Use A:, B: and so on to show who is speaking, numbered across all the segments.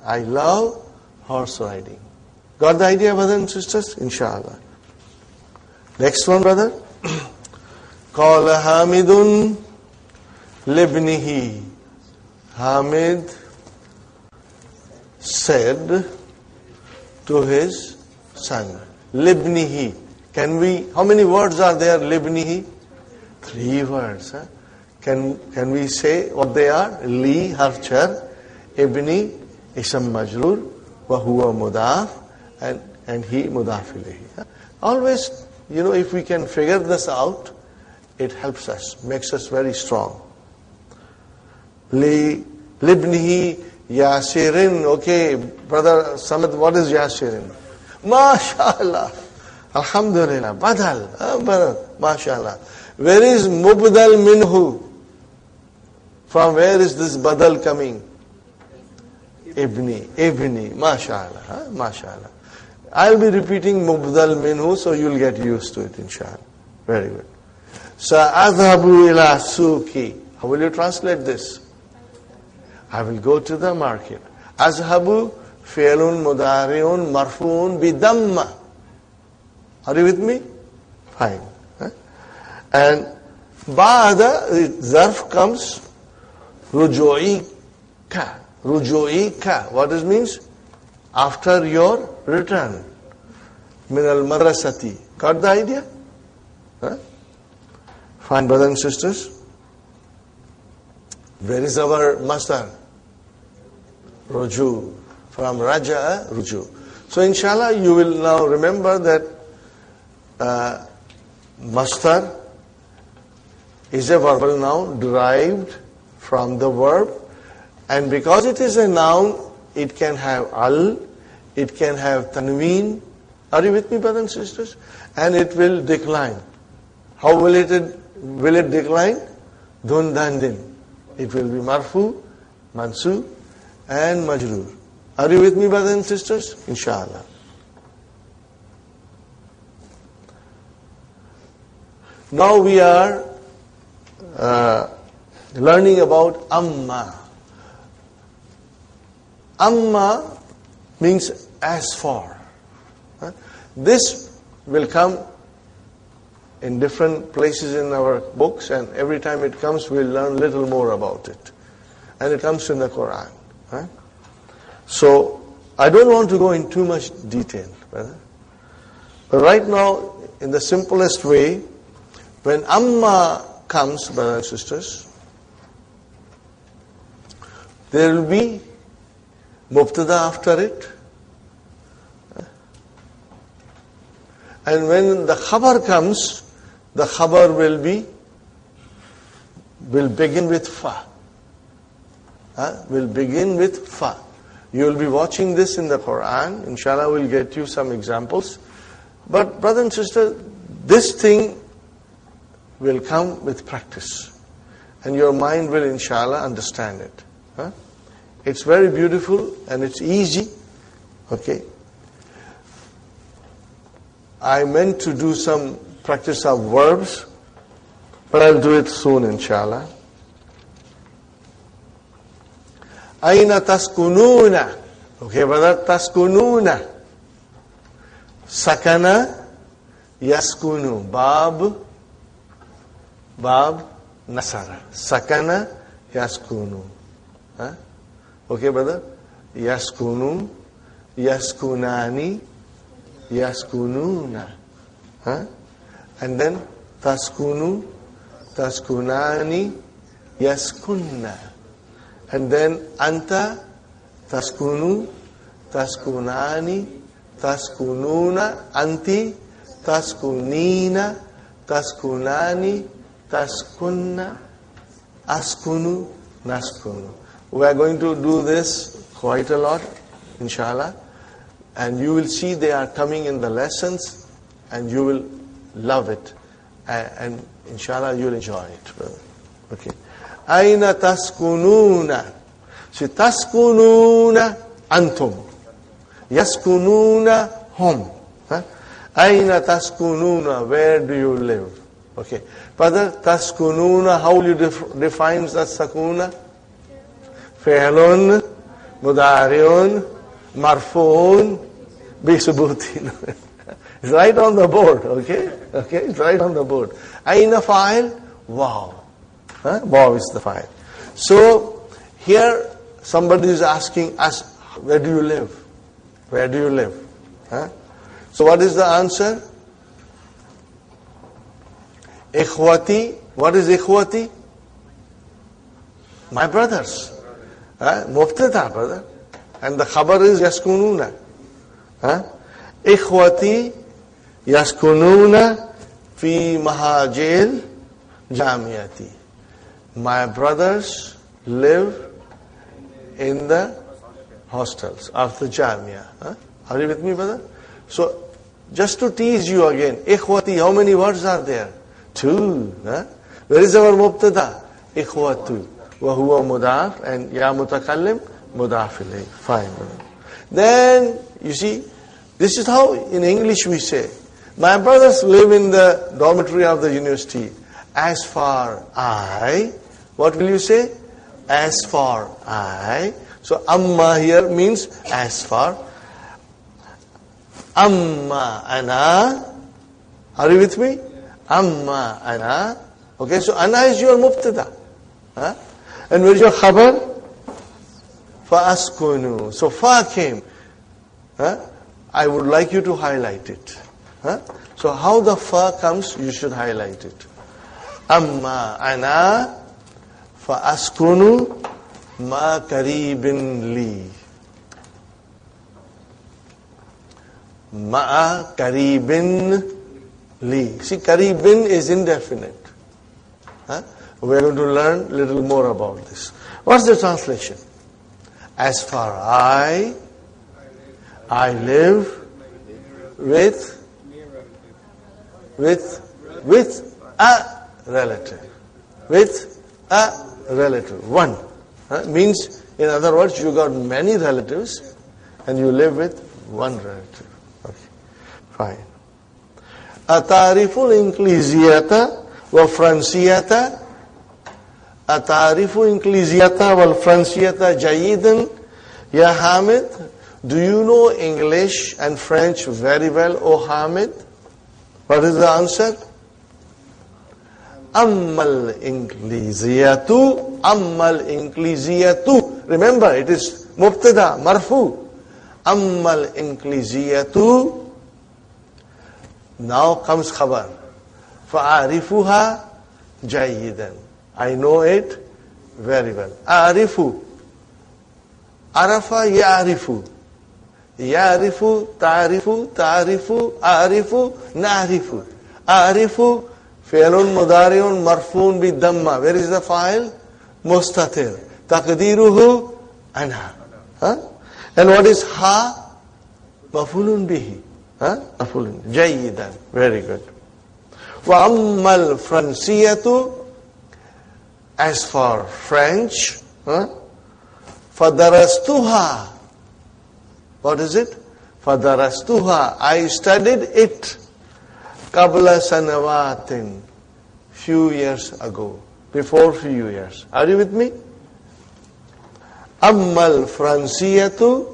A: I love horse riding. Got the idea, brothers and sisters? Inshallah. Next one, brother. Qala Hamidun libnihi. Hamid said to his son, libnihi. How many words are there, libnihi? 3 words. Huh? Can we say what they are? Li, harchar, ibni, isam majrur, wa huwa mudaf, and he mudaf ilayhi. Always, if we can figure this out, it helps us, makes us very strong. Li, libnihi, Yasirin. Okay, brother Samad, what is Yasirin? MashaAllah. Alhamdulillah. Badal. MashaAllah. Where is Mubdal minhu? From where is this badal coming? Ibni. MashaAllah. MashaAllah. I'll be repeating Mubdal minhu, so you'll get used to it, inshallah. Very good. Sa'adhabu ila suki. How will you translate this? I will go to the market. Azhabu fi'lun mudari'un marfu'un bidamma. Are you with me? Fine. And ba'da, zarf comes ruju'ika. Ruju'ika. What it means? After your return. Min al-marasati. Got the idea? Fine, brothers and sisters. Where is our masdar? Ruju. From raja, ruju. So inshallah you will now remember that masdar is a verbal noun derived from the verb, and because it is a noun, it can have al, it can have tanween. Are you with me, brothers and sisters? And it will decline. How will it decline? Dun dandin. It will be marfu, mansu, and majroor. Are you with me, brothers and sisters? Inshallah. Now we are learning about amma. Amma means as for. This will come in different places in our books, and every time it comes, we'll learn a little more about it. And it comes in the Quran. So, I don't want to go in too much detail, brother. But right now, in the simplest way, when amma comes, brothers and sisters, there will be mubtada after it. And when the khabar comes, the khabar will begin with fa. Will begin with fa. You will be watching this in the Quran. Inshallah, we'll get you some examples. But brother and sister, this thing will come with practice. And your mind will, inshallah, understand it. It's very beautiful and it's easy. Okay. I meant to do some practice of verbs, but I'll do it soon, inshallah. Aina taskununa. Okay, brother, taskununa. Sakana yaskunu. Bab nasara. Sakana yaskunu. Okay, brother? Yaskunu, yaskunani, yaskununa. And then taskunu, taskunani, yaskunna. And then anta, taskunu, taskunani, taskununa, anti, taskunina, taskunani, taskunna, askunu, naskunu. We are going to do this quite a lot, inshallah. And you will see they are coming in the lessons, and you will love it. And inshallah, you'll enjoy it, brother. Okay. Aina taskununa. So taskununa antum. Yaskununa hum. Aina taskununa. Where do you live? Okay. Brother, taskununa, how will you define that sakuna? Fi'lun Mudariun, Marfoon, Bisubutin. It's right on the board, okay? Okay, it's right on the board. Aina fa'il? Wow. Wow is the fa'il. So, here somebody is asking us, where do you live? Where do you live? So what is the answer? Ikhwati. What is ikhwati? My brothers. Mubtada, brother. And the khabar is yaskununa. Ikhwati yaskununa fi mahajil jamiyati. My brothers live in the hostels of the Jamia. Are you with me, brother? So, just to tease you again, ikhwati, how many words are there? 2. Where is our mubtada? Ikhwatu. Wa huwa mudaf and ya mutakallim mudaf ilayh. Fine, brother. Then, you see, this is how in English we say, my brothers live in the dormitory of the university. As for I, what will you say? As for I. So, amma here means as for. Amma ana. Are you with me? Amma ana. Okay, so ana is your mubtada. And where is your khabar? Fa askunu. So, fa came. I would like you to highlight it. So, how the fa comes, you should highlight it. Amma ana fa askunu ma karibin li. Ma karibin li. See, karibin is indefinite. We are going to learn a little more about this. What's the translation? As for I live with a relative. With a relative. One. Means, in other words, you got many relatives and you live with one relative. Okay. Fine. Atariful ingliziyata wa fransiyata. Atarifu ingliziyata wal fransiyata jayidan. Ya Hamid, do you know English and French very well, O Hamid? What is the answer? Ammal ingliziyatu. Ammal ingliziyatu. Remember, it is mubtada, marfu. Ammal ingliziyatu. Now comes khabar. Fa'arifuha jayidan. I know it very well. A'rifu. Arafa ya'rifu. Ya'rifu, ta'rifu, ta'rifu, a'rifu, na'rifu. A'rifu, fi'lun mudari'un marfuun bi dhamma. Where is the file? Mustatir. Taqdiruhu, ana. And what is ha? Mafulun bihi. Mafulun. Jayidan. Very good. Wa ammal fransiyatu. As for French, فَدَرَسْتُهَا. What is it? فَدَرَسْتُهَا. I studied it. قَبْلَ سَنَوَاتٍ. Few years ago. Before few years. Are you with me? أَمَّا الْفْرَنْسِيَةُ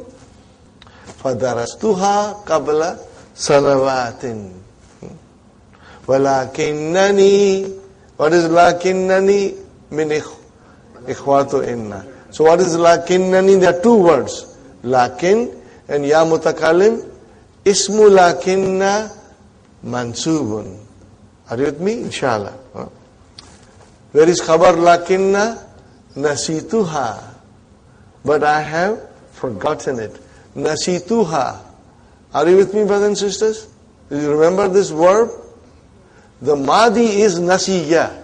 A: فَدَرَسْتُهَا قَبْلَ سَنَوَاتٍ. وَلَكِنَّنِي. What is لَكِنَّنِي? Min ikhwatu inna. So what is lakinnani? There are 2 words. Lakin and ya mutakallim. Ismu lakinna mansubun. Are you with me? Inshallah. Where is khabar lakinna? Nasituha. But I have forgotten it. Nasituha. Are you with me, brothers and sisters? Do you remember this verb? The madi is nasiya.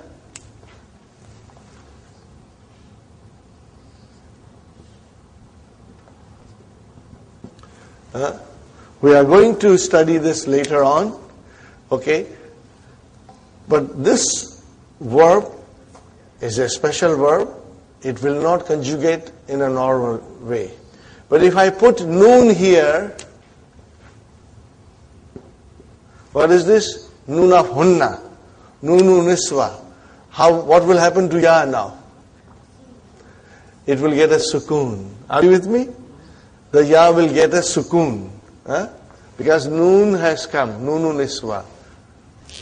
A: We are going to study this later on, okay? But this verb is a special verb. It will not conjugate in a normal way. But if I put noon here, what is this? Noon of hunna, noonu niswa. What will happen to ya now? it will get a sukoon. Are you with me? The ya will get a sukoon. Because noon has come. Noonu niswa.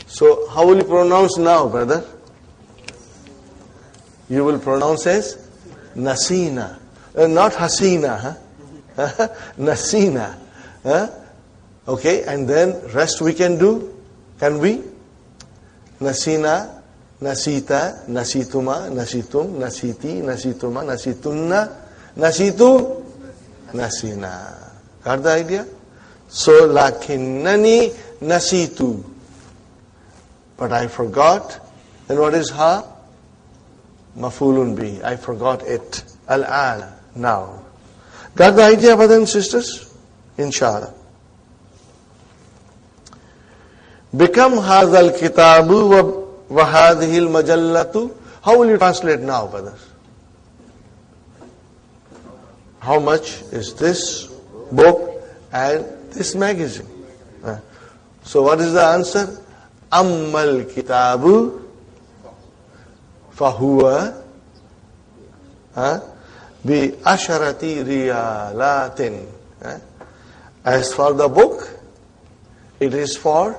A: So how will you pronounce now, brother? You will pronounce as nasina. Not hasina. Nasina. Okay, and then rest we can do. Can we? Nasina, nasita, nasituma, nasitum, nasiti, nasituma, nasitunna, nasitu, nasina. Got the idea? So, lakinnani nasitu. But I forgot. Then what is ha? Mafulun bi. I forgot it. Al-an. Now. Got the idea, brothers and sisters? Inshallah. Become hadhal kitabu wa hadhil majallatu. How will you translate now, brothers? How much is this book and this magazine? So what is the answer? Ammal kitabu fahuwa bi asharati riyalatin. As for the book, it is for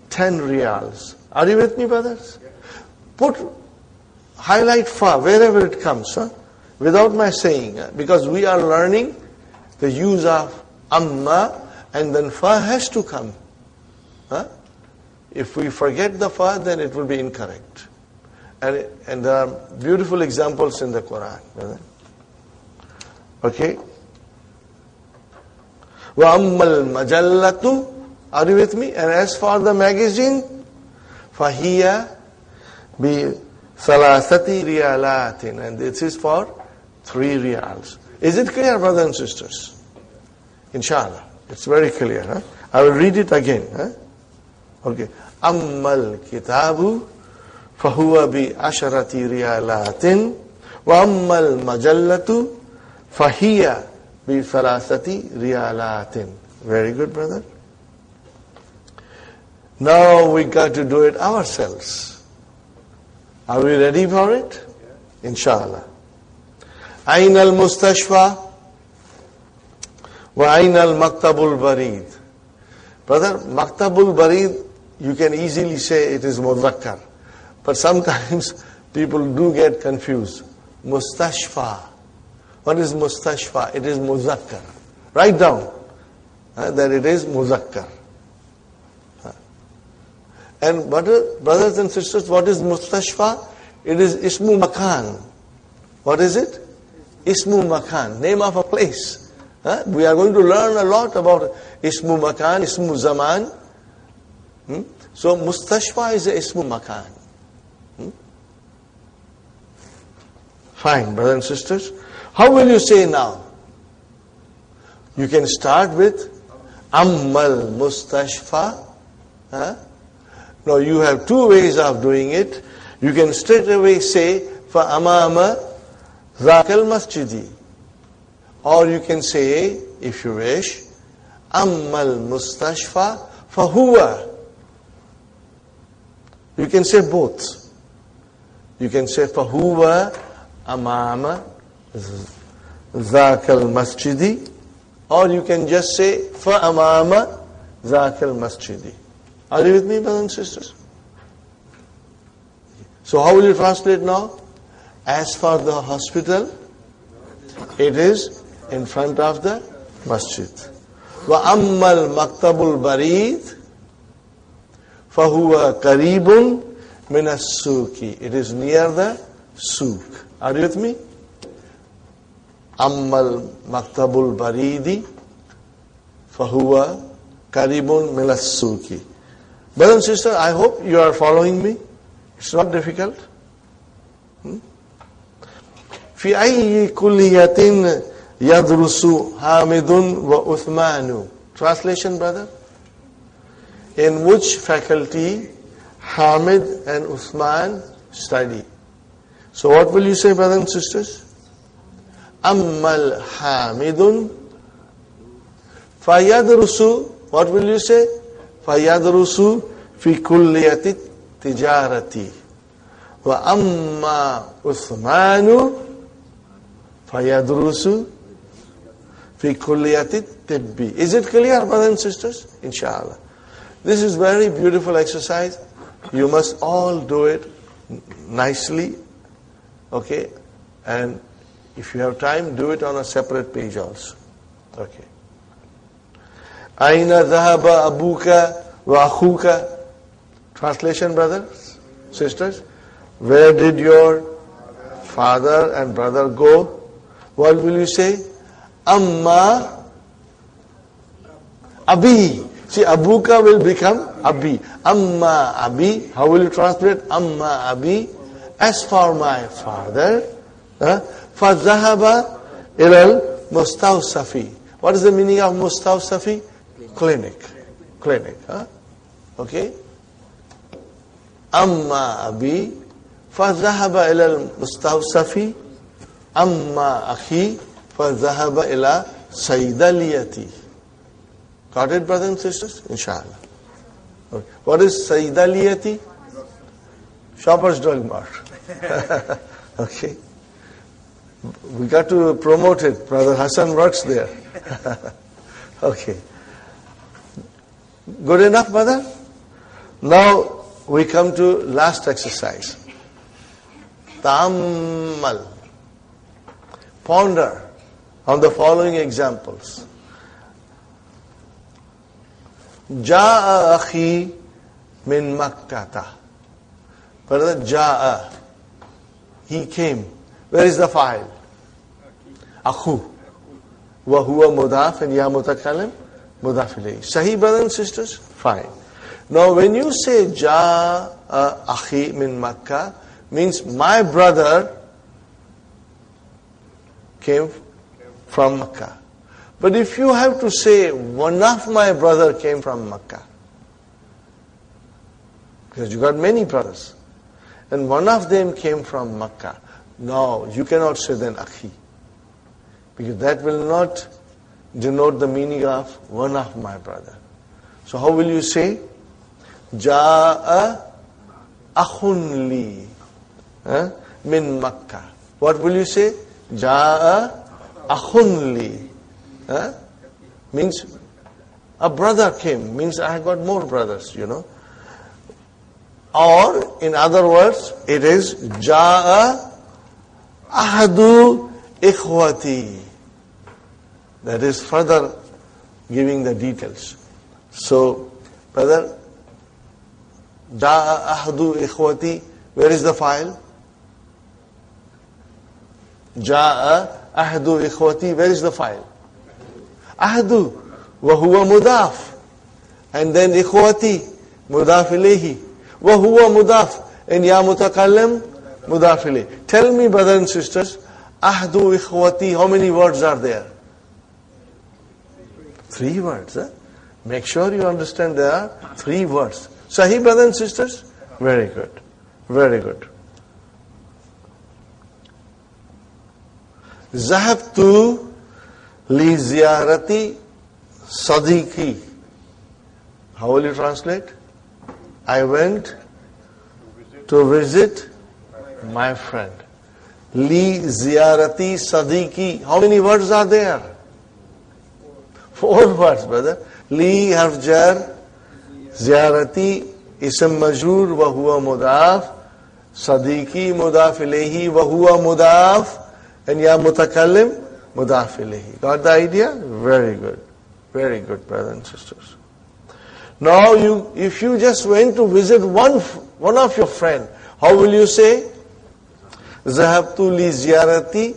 A: 10 riyals. Are you with me, brothers? Highlight fa wherever it comes, without my saying, because we are learning the use of amma, and then fa has to come. If we forget the fa, then it will be incorrect. And there are beautiful examples in the Quran. Okay? Wa ammal majallatu. Are you with me? And as for the magazine, fahiya bi salasati riyalatin. And this is for 3 riyals. Is it clear, brothers and sisters? Inshallah. It's very clear. I will read it again. Okay. Ammal kitabu fahuwa bi asharati riyalatin wa ammal majallatu fahiya bi salasati riyalatin. Very good, brother. Now we got to do it ourselves. Are we ready for it? Inshallah. Ayn al-mustashfa wa ayn al-maktabul barid. Brother, maktabul barid, you can easily say it is mudhakkar. But sometimes people do get confused. Mustashfa. What is mustashfa? It is mudhakkar. Write down that it is mudhakkar. And brothers and sisters, what is mustashfa? It is ismu makan. What is it? Ismu makan, name of a place. We are going to learn a lot about ismu makan, ismu zaman. So mustashfa is a ismu makan. Fine, brothers and sisters. How will you say now? You can start with ammal mustashfa. Now you have 2 ways of doing it. You can straight away say fa amama zakal masjidi. Or you can say, if you wish, ammal mustashfa fahuwa. You can say both. You can say fahuwa amama zakal masjidi. Or you can just say fa amama zakal masjidi. Are you with me, brothers and sisters? So how will you translate now? As for the hospital, it is in front of the masjid. Wa ammal maktabul barid fahuwa qaribun min as-suki. It is near the souk. Are you with me? Ammal maktabul baridi fahuwa qaribun min as-suki. Brothers and sisters, I hope you are following me. It's not difficult. في أي كلية يدرس حامد وعثمان. Translation, brother. In which faculty Hamid and Uthman study? So what will you say, brothers and sisters? Ammal Hamidun fayadrusu. What will you say? Fayadrusu fi kulliyati tijarati. Wa amma Uthmanu فَيَدْرُسُ فِي كُلِّيَةِ الطِّبِّ. Is it clear, brothers and sisters? Inshallah. This is very beautiful exercise. You must all do it nicely. Okay? And if you have time, do it on a separate page also. Okay. أَيْنَ ذَهَبَ أَبُوكَ وَأَخُوكَ. Translation, brothers, sisters. Where did your father and brother go? What will you say? Amma Abi. See, Abuka will become Abi. Amma Abi. How will you translate? Amma Abi. As for my father, فَذَهَبَ إِلَى الْمُسْتَوْصَفِ. What is the meaning of Mustawsafi? Clinic. Clinic. Okay? Amma Abi. فَذَهَبَ إِلَى الْمُسْتَوْصَفِ. Amma Akhi. فَذَهَبَ إِلَى صَيْدَلِيَةِ. Got it, brothers and sisters? Inshallah. Okay. What is Saydaliyati? Shoppers Drug Mart. Okay. We got to promote it. Brother Hassan works there. Okay. Good enough, brother? Now we come to last exercise. Ta'ammal. Ponder on the following examples. Ja'a akhi min Makkata. Brother, Ja'a. He came. Where is the file? Akhu. Wa huwa mudaf and ya mutakallim mudaf ilayhi. Sahih, brothers and sisters? Fine. Now when you say Ja'a akhi min Makkah, means my brother came from Makkah. But if you have to say, one of my brother came from Makkah, because you got many brothers, and one of them came from Makkah, no, you cannot say then Akhi, because that will not denote the meaning of one of my brother. So how will you say? Ja'a akhun li min Makkah. What will you say? Ja'a akhun li. Means a brother came, means I got more brothers, you know. Or in other words, it is Ja'a ahadu ikhwati. That is further giving the details. So, brother, Ja'a ahadu ikhwati, where is the file? Ja'a ahadu ikhwati, where is the file? Ahdu, wa huwa mudaf. And then ikhwati, mudaf ilayhi. Wa huwa mudaf. And ya mutakallim, mudaf ilayhi. Tell me, brothers and sisters, ahdu ikhwati, how many words are there? 3 words. Make sure you understand there are 3 words. Sahih, brothers and sisters? Very good. Very good. Zahabtu li ziyarati sadiqi. How will you translate? I went to visit my friend. Li ziyarati sadiqi. How many words are there? 4 words, brother. Li harf jar, ziyarati ism majrur wa huwa mudaf, sadiqi mudaf ilayhi wa huwa mudaf, and ya mutakallim mudaf ilayhi. Got the idea? Very good. Very good, brothers and sisters. Now if you just went to visit one of your friend, how will you say? Zahabtu li ziyarati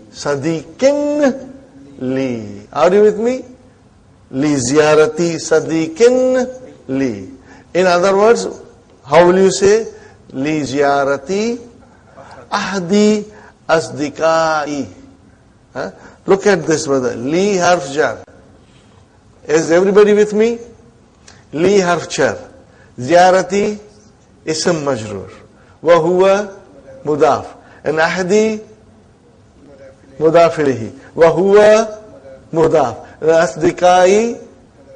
A: sadiqin li. Are you with me? Li ziyarati sadiqin li. In other words, how will you say? Li ziyarati ahdi asdiqai. Look at this, brother. Li harf jar. Is everybody with me? Li harf jar. Ziyarati ism majrur. Wa huwa mudaf. And ahdi mudaf ilayhi. Wa huwa mudaf. And asdiqai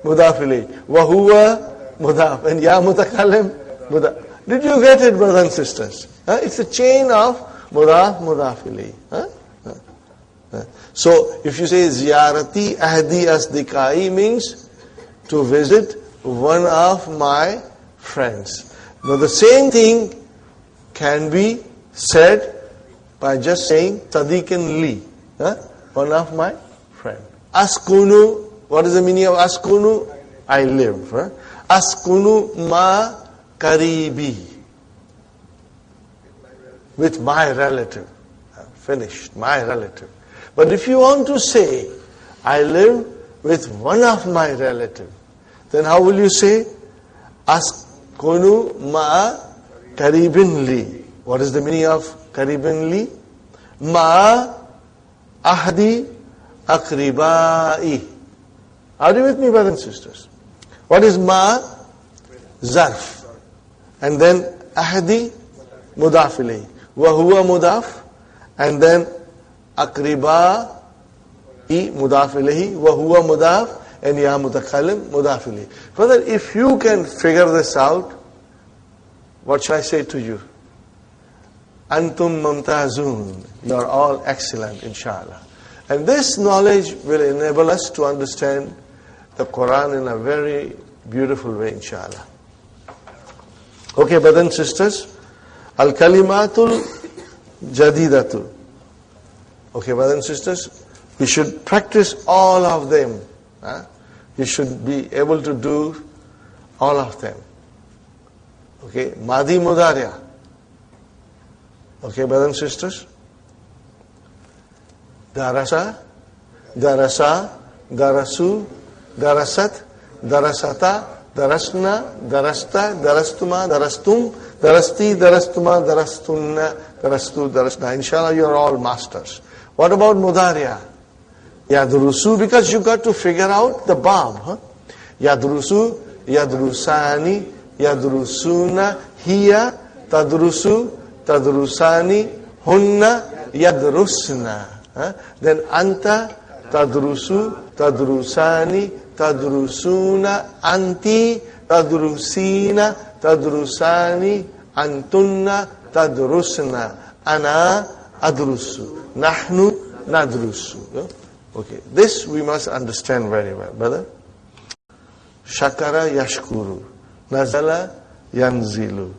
A: mudaf ilayhi. Wa huwa mudaf. And ya mutakallim mudaf. Did you get it, brothers and sisters? It's a chain of mudaf, mudaf ilayhi. So if you say ziyarati ahdi asdikai means to visit one of my friends. Now the same thing can be said by just saying sadiqan li, one of my friend. Askunu, what is the meaning of askunu? I live. Askunu ma karibi, with my relative. Finished, my relative. But if you want to say, I live with one of my relatives, then how will you say? Askunu ma karibin li. What is the meaning of karibin li? Ma ahdi akribai. Are you with me, brothers and sisters? What is ma? Zarf. And then ahdi mudaf ilayhi. Wa huwa mudaf. And then akriba mudaf ilayhi. Wa huwa mudaf. And ya mutakallim mudaf ilayhi. Brother, if you can figure this out, what shall I say to you? Antum mumtazun. You are all excellent, inshallah. And this knowledge will enable us to understand the Quran in a very beautiful way, inshallah. Okay, brothers and sisters. Al-kalimatul jadidatul. Okay, brothers and sisters. We should practice all of them. You should be able to do all of them. Okay, Madi Mudariya. Okay, brothers and sisters. Darasa, darasa, darasu, darasat, darasata, darasna, darasta, darastuma, darastum, darasti, darastuma, darastunna, darastu, darasna. Inshallah, you are all masters. What about Mudariya? Yadrusu, because you got to figure out the Bab. Yadrusu, yadrusani, yadrusuna, hiya, tadrusu, tadrusani, hunna, yadrusna. Then anta, tadrusu, tadrusani, tadrusuna, anti, tadrusina, tadrusani, antunna, tadrusna, ana, adrusu, nahnu, nadrusu. Okay, this we must understand very well, brother. Shakara yashkuru, nazala yanzilu,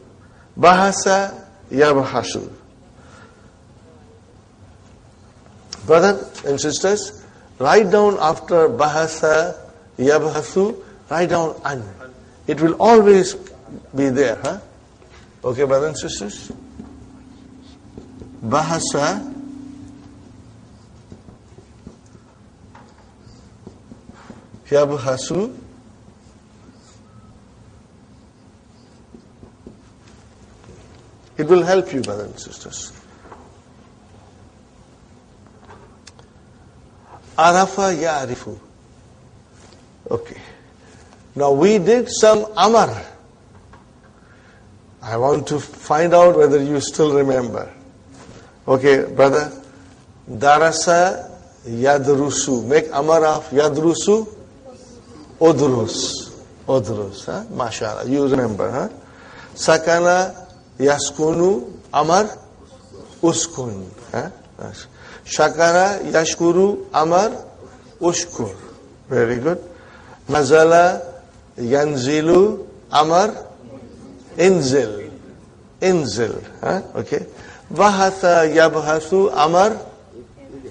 A: bahasa yabhasu. Brothers and sisters, write down after bahasa yabhasu, write down an. It will always be there, Okay, brothers and sisters. Bahasa yabhasu, it will help you, brothers and sisters. Arafa ya'rifu. Okay. Now we did some amar. I want to find out whether you still remember. Okay, brother. Darasa yadrusu. Make amar of yadrusu. Udrus. Udrus. Mashallah. You remember, Sakana yaskunu amar uskun. Shakara yashkuru amar ushkur. Very good. Nazala yanzilu amar inzil. Inzil. Okay. Bahatha yabhasu amar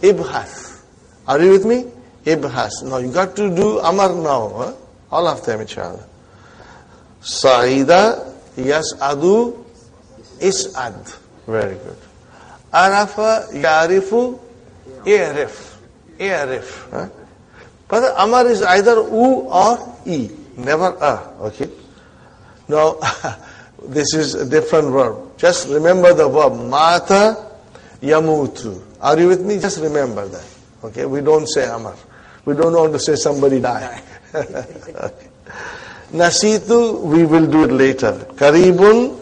A: ibhath. Are you with me? Ibhas. Now you got to do amar now. All of them, inshallah. Sa'ida yas'adu is'ad. Very good. Arafa ya'rifu i'rif. I'rif. But amar is either u or e. Never a. Okay. Now, this is a different verb. Just remember the verb. Mata yamutu. Are you with me? Just remember that. Okay. We don't say amar. We don't want to say somebody died. Okay. Nasitu, we will do it later. Karibun,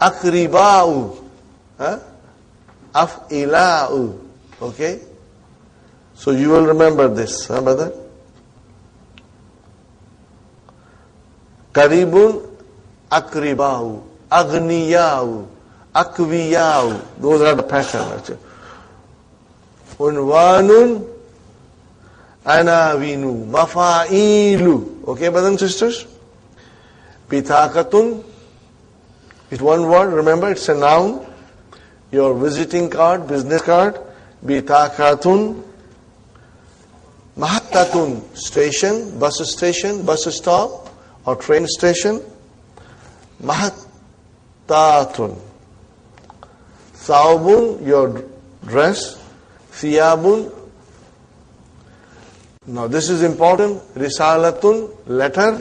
A: akriba'u, af'ila'u. Okay? So you will remember this, brother? Karibun, akriba'u, aghniya'u, akwiya'u. Those are the patterns. unwanun, anawinu, mafa'ilu. Okay, brothers and sisters? Bitaqatun, it's one word, remember, it's a noun. Your visiting card, business card. Bitaqatun. Mahattatun, station, bus stop, or train station. Mahattatun. Thawbun, your dress. Thiyabun. Now this is important. Risalatun, letter.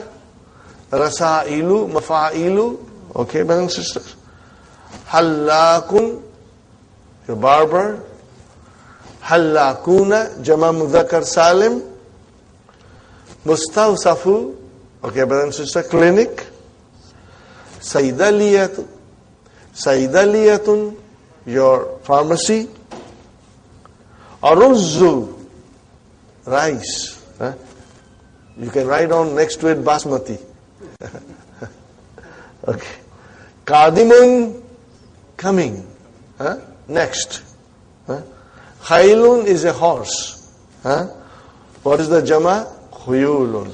A: Rasailu, mafa'ilu. Okay, brothers and sisters. Hallakun, your barber. Hallakuna, Jama Mudhakkar Salim. Mustawsafu, okay, brothers and sisters, clinic. Saidaliyatun, your pharmacy. Aruzzu, rice. You can write on next to it basmati. Okay. Qadimun, coming. Next. Khailun is a horse. What is the jama? Khuyulun.